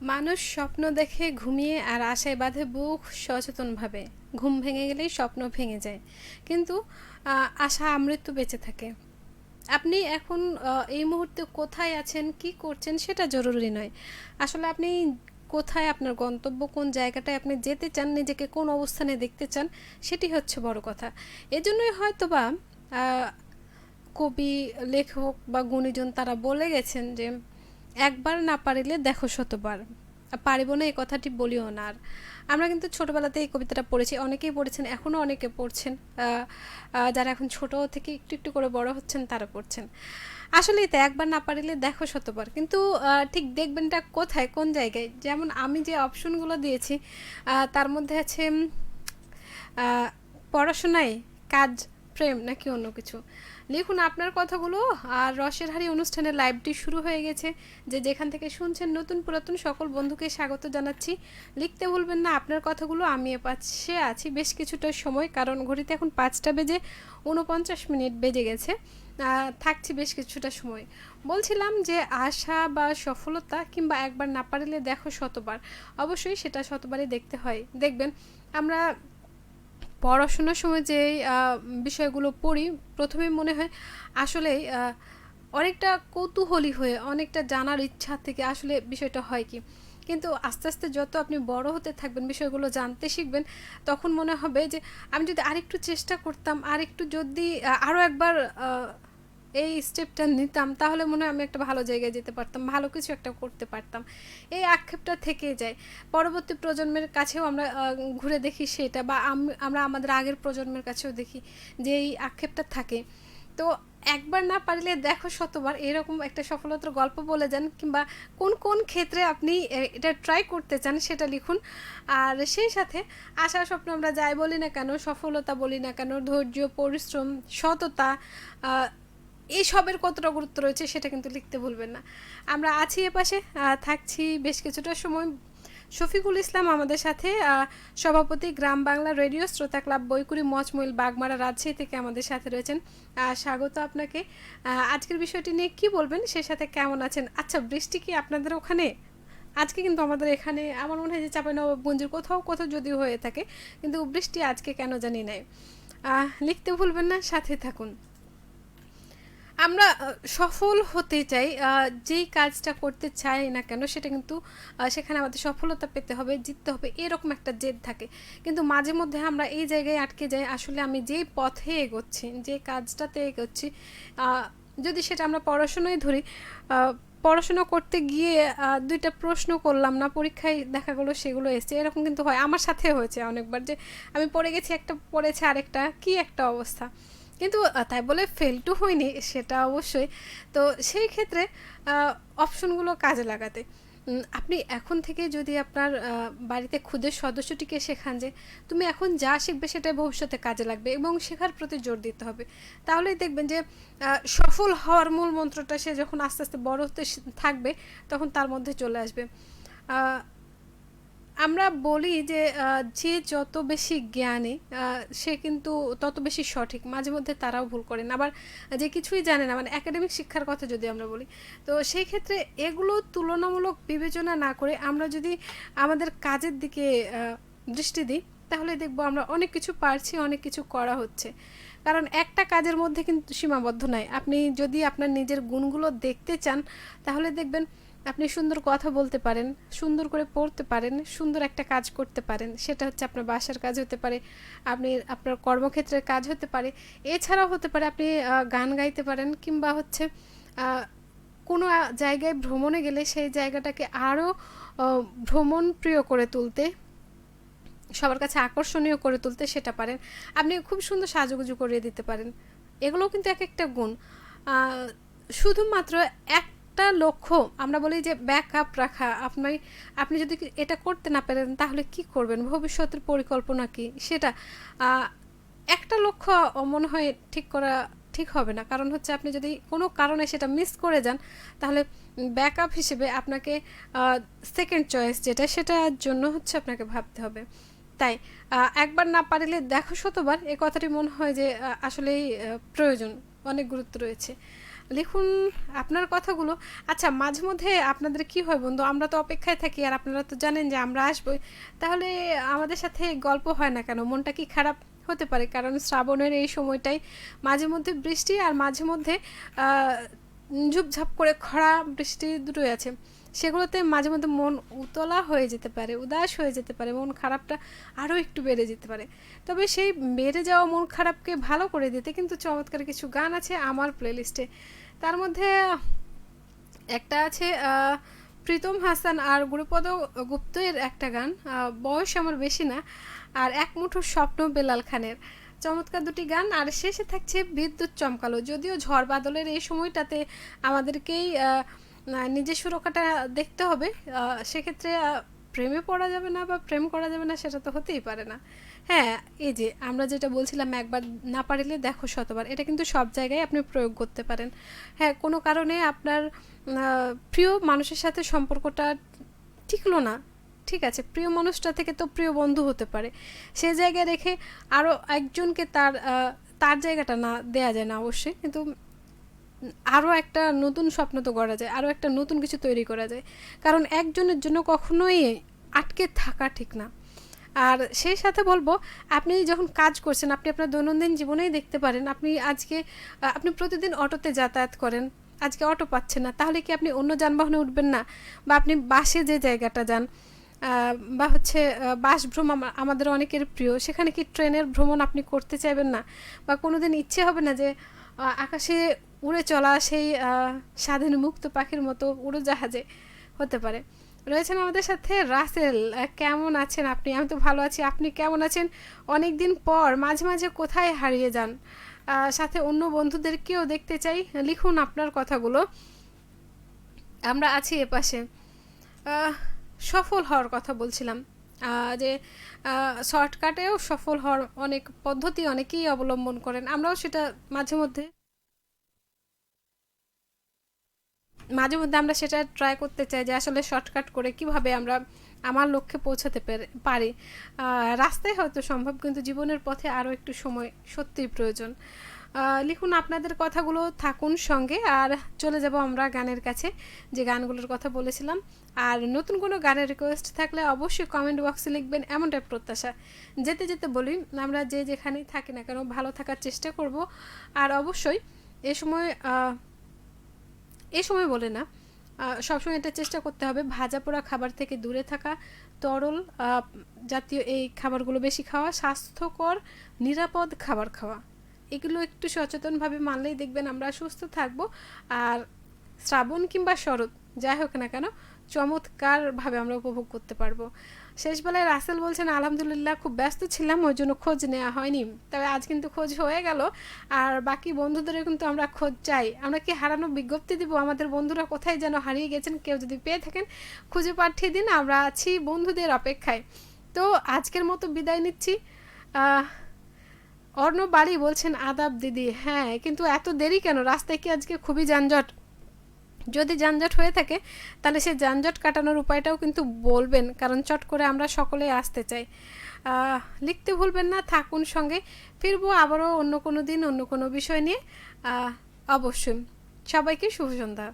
মানুষ স্বপ্ন দেখে ঘুমিয়ে আর আশায় বাঁধে বুক সচেতনভাবে। ঘুম ভেঙে গেলেই স্বপ্ন ভেঙে যায়, কিন্তু আশা আমৃত্যু বেঁচে থাকে। আপনি এখন এই মুহূর্তে কোথায় আছেন, কি করছেন সেটা জরুরি নয়। আসলে আপনি কোথায়, আপনার গন্তব্য কোন জায়গাটায় আপনি যেতে চান, নিজেকে কোন অবস্থানে দেখতে চান, সেটি হচ্ছে বড় কথা। এজন্যই হয়তো বা কবি, লেখক বা গুণীজন তারা বলে গেছেন যে একবার না পারিলে দেখো শতবার। পারিব না এই কথাটি বলিও না আর। আমরা কিন্তু ছোটোবেলাতে এই কবিতাটা পড়েছি, অনেকেই পড়েছেন, এখনও অনেকে পড়ছেন। যারা এখন ছোট থেকে একটু একটু করে বড় হচ্ছেন তারা পড়ছেন। আসলেই তো একবার না পারিলে দেখো শতবার, কিন্তু ঠিক দেখবেনটা কোথায়, কোন জায়গায়। যেমন আমি যে অপশনগুলো দিয়েছি তার মধ্যে আছে আহ, পড়াশোনায়, কাজ, প্রেম নাকি অন্য কিছু। লিখুন আপনার কথাগুলো। আর রসের হাড়ি অনুষ্ঠানের লাইভটি শুরু হয়ে গেছে। যে যেখান থেকে শুনছেন, নতুন পুরাতন সকল বন্ধুকে স্বাগত জানাচ্ছি। লিখতে ভুলবেন না আপনার কথাগুলো। আমি পাশে আছি বেশ কিছুটা সময়, কারণ ঘড়িতে এখন 5টা বেজে 49 মিনিট বেজে গেছে। থাকছি বেশ কিছুটা সময়। বলছিলাম যে আশা বা সফলতা কিংবা একবার না পারলে দেখো শতবার, অবশ্যই সেটা শতবারই দেখতে হয়। দেখবেন আমরা পড়াশোনার সময় যে বিষয়গুলো পড়ি, প্রথমে মনে হয় আসলে অনেকটা কৌতূহলী হয়ে, অনেকটা জানার ইচ্ছা থেকে আসলে বিষয়টা হয় কি। কিন্তু আস্তে আস্তে যত আপনি বড় হতে থাকবেন, বিষয়গুলো জানতে শিখবেন, তখন মনে হবে যে আমি যদি আরেকটু চেষ্টা করতাম, আরেকটু যদি আরও একবার এই স্টেপটা নিতাম, তাহলে মনে হয় আমি একটা ভালো জায়গায় যেতে পারতাম, ভালো কিছু একটা করতে পারতাম। এই আক্ষেপটা থেকে যায়। পরবর্তী প্রজন্মের কাছেও আমরা ঘুরে দেখি সেটা, বা আমরা আমাদের আগের প্রজন্মের কাছেও দেখি যে এই আক্ষেপটা থাকে। তো একবার না পারলে দেখো শতবার, এরকম একটা সফলতার গল্প বলে যান, কিংবা কোন কোন ক্ষেত্রে আপনি এটা ট্রাই করতে চান সেটা লিখুন। আর সেই সাথে আশা স্বপ্ন আমরা যাই বলি না কেন, সফলতা বলি না কেন, ধৈর্য, পরিশ্রম, সততা, এইসবের কতটা গুরুত্ব রয়েছে সেটা কিন্তু লিখতে ভুলবেন না। আমরা আছি এপাশে, থাকছি বেশ কিছুটা সময়। শফিকুল ইসলাম আমাদের সাথে, সভাপতি গ্রাম বাংলা রেডিও শ্রোতা ক্লাব, বইকুড়ি, মচমইল, বাগমারা, রাজশাহী থেকে আমাদের সাথে রয়েছেন। স্বাগত আপনাকে। আজকের বিষয়টি নিয়ে কি বলবেন, সে সাথে কেমন আছেন? আচ্ছা, বৃষ্টি কি আপনাদের ওখানে? আজকে কিন্তু আমাদের এখানে আমার মনে হয় যে চাঁপাইনবাবগঞ্জের কোথাও কোথাও যদি হয়ে থাকে, কিন্তু বৃষ্টি আজকে কেন জানি নাই। লিখতে ভুলবেন না, সাথে থাকুন। আমরা সফল হতে চাই, যেই কাজটা করতে চাই না কেন সেটা কিন্তু সেখানে আমাদের সফলতা পেতে হবে, জিততে হবে, এরকম একটা জেদ থাকে। কিন্তু মাঝে মধ্যে আমরা এই জায়গায় আটকে যাই, আসলে আমি যেই পথে এগোচ্ছি, যে কাজটাতে এগোচ্ছি, যদি সেটা আমরা পড়াশোনায় ধরি, পড়াশোনা করতে গিয়ে দুইটা প্রশ্ন করলাম না, পরীক্ষায় দেখা গেলো সেগুলো এসছে, এরকম কিন্তু হয়। আমার সাথে হয়েছে অনেকবার যে আমি পড়ে গেছি, একটা পড়েছে আরেকটা, কি একটা অবস্থা। কিন্তু তাই বলে ফেল টু হয়নি সেটা অবশ্যই। তো সেই ক্ষেত্রে অপশনগুলো কাজে লাগাতে, আপনি এখন থেকে যদি আপনার বাড়িতে ক্ষুদের সদস্যটিকে শেখান যে তুমি এখন যা শিখবে সেটাই ভবিষ্যতে কাজে লাগবে, এবং শেখার প্রতি জোর দিতে হবে, তাহলেই দেখবেন যে সফল হওয়ার মূল মন্ত্রটা সে যখন আস্তে আস্তে বড় হতে থাকবে, তখন তার মধ্যে চলে আসবে। আমরা বলি যে যে যত বেশি জ্ঞানী সে কিন্তু তত বেশি সঠিক। মাঝে মধ্যে তারাও ভুল করেন, আবার যে কিছুই জানে না, মানে একাডেমিক শিক্ষার কথা যদি আমরা বলি, তো সেই ক্ষেত্রে এগুলো তুলনামূলক বিবেচনা না করে আমরা যদি আমাদের কাজের দিকে দৃষ্টি দিই, তাহলে দেখবো আমরা অনেক কিছু পারছি, অনেক কিছু করা হচ্ছে। কারণ একটা কাজের মধ্যে কিন্তু সীমাবদ্ধ নয়। আপনি যদি আপনার নিজের গুণগুলো দেখতে চান, তাহলে দেখবেন আপনি সুন্দর কথা বলতে পারেন, সুন্দর করে পড়তে পারেন, সুন্দর একটা কাজ করতে পারেন। সেটা হচ্ছে আপনার বাসার কাজ হতে পারে, আপনি আপনার কর্মক্ষেত্রের কাজ হতে পারে, এছাড়াও হতে পারে আপনি গান গাইতে পারেন, কিংবা হচ্ছে কোনো জায়গায় ভ্রমণে গেলে সেই জায়গাটাকে আরও ভ্রমণ প্রিয় করে তুলতে, সবার কাছে আকর্ষণীয় করে তুলতে সেটা পারেন। আপনি খুব সুন্দর সাজুগুজু করিয়ে দিতে পারেন। এগুলোও কিন্তু এক একটা গুণ। শুধুমাত্র একটা লক্ষ্য, আমরা বলি যে ব্যাক আপ রাখা, আপনি যদি এটা করতে না পারেন তাহলে কি করবেন, ভবিষ্যতের পরিকল্পনা কি সেটা, একটা লক্ষ্য মনে হয় ঠিক করা ঠিক হবে না। কারণ হচ্ছে আপনি যদি কোনো কারণে সেটা মিস করে যান, তাহলে ব্যাকআপ হিসেবে আপনাকে সেকেন্ড চয়েস যেটা, সেটার জন্য হচ্ছে আপনাকে ভাবতে হবে। তাই একবার না পারিলে দেখো শতবার, এ কথাটি মনে হয় যে আসলেই প্রয়োজন, অনেক গুরুত্ব রয়েছে। লিখুন আপনার কথাগুলো। আচ্ছা, মাঝে মধ্যে আপনাদের কি হয় বন্ধু, আমরা তো অপেক্ষায় থাকি আর আপনারা তো জানেন যে আমরা আসবই, তাহলে আমাদের সাথে গল্প হয় না কেন? মনটা কি খারাপ হতে পারে? কারণ শ্রাবণের এই সময়টাই মাঝে মধ্যে বৃষ্টি আর মাঝে মধ্যে ঝুপঝাপ করে খরা বৃষ্টি দুটোই আছে, সেগুলোতে মাঝে মধ্যে মন উতলা হয়ে যেতে পারে, উদাস হয়ে যেতে পারে, মন খারাপটা আরও একটু বেড়ে যেতে পারে। তবে সেই বেড়ে যাওয়া মন খারাপকে ভালো করে দিতে কিন্তু চমৎকার কিছু গান আছে আমার প্লেলিস্টে। তার মধ্যে একটা আছে প্রীতম হাসান আর গুরুপদ গুপ্তের একটা গান, বয়স আমার বেশি না, আর এক মুঠো স্বপ্ন বেলাল খানের। চমৎকার দুটি গান। আর শেষে থাকছে বিদ্যুৎ চমকালো। যদিও ঝড় বাদলের এই সময়টাতে আমাদেরকেই নিজের সুরক্ষাটা দেখতে হবে, সেক্ষেত্রে প্রেমে পড়া যাবে না বা প্রেম করা যাবে না সেটা তো হতেই পারে না। হ্যাঁ, এই যে আমরা যেটা বলছিলাম, একবার না পারিলে দেখো শতবার, এটা কিন্তু সব জায়গায় আপনি প্রয়োগ করতে পারেন। হ্যাঁ, কোনো কারণে আপনার প্রিয় মানুষের সাথে সম্পর্কটা টিকলো না, ঠিক আছে, প্রিয় মানুষটা থেকে তো প্রিয় বন্ধু হতে পারে, সে জায়গায় রেখে আরও একজনকে তার জায়গাটা না দেয়া যায় না অবশ্যই, কিন্তু আরও একটা নতুন স্বপ্ন তো গড়া যায়, আরও একটা নতুন কিছু তৈরি করা যায়, কারণ একজনের জন্য কখনোই আটকে থাকা ঠিক না। আর সেই সাথে বলবো, আপনি যখন কাজ করছেন, আপনি আপনার দৈনন্দিন জীবনেই দেখতে পারেন, আপনি প্রতিদিন অটোতে যাতায়াত করেন, আজকে অটো পাচ্ছেন না, তাহলে কি আপনি অন্য যানবাহনে উঠবেন না? বা আপনি বাসে যে জায়গাটা যান, বা হচ্ছে বাস ভ্রমণ আমাদের অনেকের প্রিয়, সেখানে কি ট্রেনের ভ্রমণ আপনি করতে চাইবেন না? বা কোনো দিন ইচ্ছে হবে না যে আকাশে উড়ে চলা সেই স্বাধীন মুক্ত পাখির মতো উড়োজাহাজে? হতে পারে। রয়েছেন আমাদের সাথে রাসেল। কেমন আছেন আপনি? আমি তো ভালো আছি, আপনি কেমন আছেন? অনেক দিন পর, মাঝে মাঝে কোথায় হারিয়ে যান? সাথে অন্য বন্ধুদেরকেও দেখতে চাই, লিখুন আপনার কথাগুলো, আমরা আছি এপাশে। আহ, সফল হওয়ার কথা বলছিলাম, যে শর্টকাটেও সফল হওয়ার অনেক পদ্ধতি অনেকেই অবলম্বন করেন, আমরাও সেটা মাঝে মধ্যে মাঝে মধ্যে আমরা সেটা ট্রাই করতে চাই যে আসলে শর্টকাট করে কিভাবে আমরা আমার লক্ষ্যে পৌঁছাতে পারি। রাস্তায় হয়তো সম্ভব, কিন্তু জীবনের পথে আরও একটু সময় সত্যিই প্রয়োজন। লিখুন আপনাদের কথাগুলো, থাকুন সঙ্গে, আর চলে যাব আমরা গানের কাছে, যে গানগুলোর কথা বলেছিলাম। আর নতুন কোনো গানের রিকোয়েস্ট থাকলে অবশ্যই কমেন্ট বক্সে লিখবেন, এমনটাই প্রত্যাশা। যেতে যেতে বলি, আমরা যে যেখানেই থাকি না কেন ভালো থাকার চেষ্টা করব। আর অবশ্যই এ সময় বলে না, সবসময় এটা চেষ্টা করতে হবে ভাজা পোড়া খাবার থেকে দূরে থাকা, তরল জাতীয় এই খাবারগুলো বেশি খাওয়া, স্বাস্থ্যকর নিরাপদ খাবার খাওয়া, এগুলো একটু সচেতনভাবে মানলেই দেখবেন আমরা সুস্থ থাকব। আর শ্রাবণ কিংবা শরৎ যাই হোক না কেন, চমৎকারভাবে আমরা উপভোগ করতে পারবো। শেষবেলায় রাসেল বলছেন, আলহামদুলিল্লাহ খুব ব্যস্ত ছিলাম, ওই জন্য খোঁজ নেওয়া হয়নি, তবে আজ কিন্তু খোঁজ হয়ে গেল। আর বাকি বন্ধুদেরও কিন্তু আমরা খোঁজ চাই। আমরা কি হারানো বিজ্ঞপ্তি দিব, আমাদের বন্ধুরা কোথায় যেন হারিয়ে গেছেন, কেউ যদি পেয়ে থাকেন খুঁজে পাঠিয়ে দিন, আমরা আছি বন্ধুদের অপেক্ষায়। তো আজকের মতো বিদায় নিচ্ছি। অর্ণব বাড়ি বলছেন, আদাব দিদি। হ্যাঁ, কিন্তু এত দেরি কেন? রাস্তায় কি আজকে খুবই যানজট? যদি যানজট হয়ে থাকে তাহলে সেই যানজট কাটানোর উপায়টাও কিন্তু বলবেন, কারণ চট করে আমরা সকলে আসতে চাই। লিখতে ভুলবেন না, থাকুন সঙ্গে, ফিরবো আবারও অন্য কোনো দিন অন্য কোনো বিষয় নিয়ে। অবশ্যই। সবাইকে শুভ সন্ধ্যা।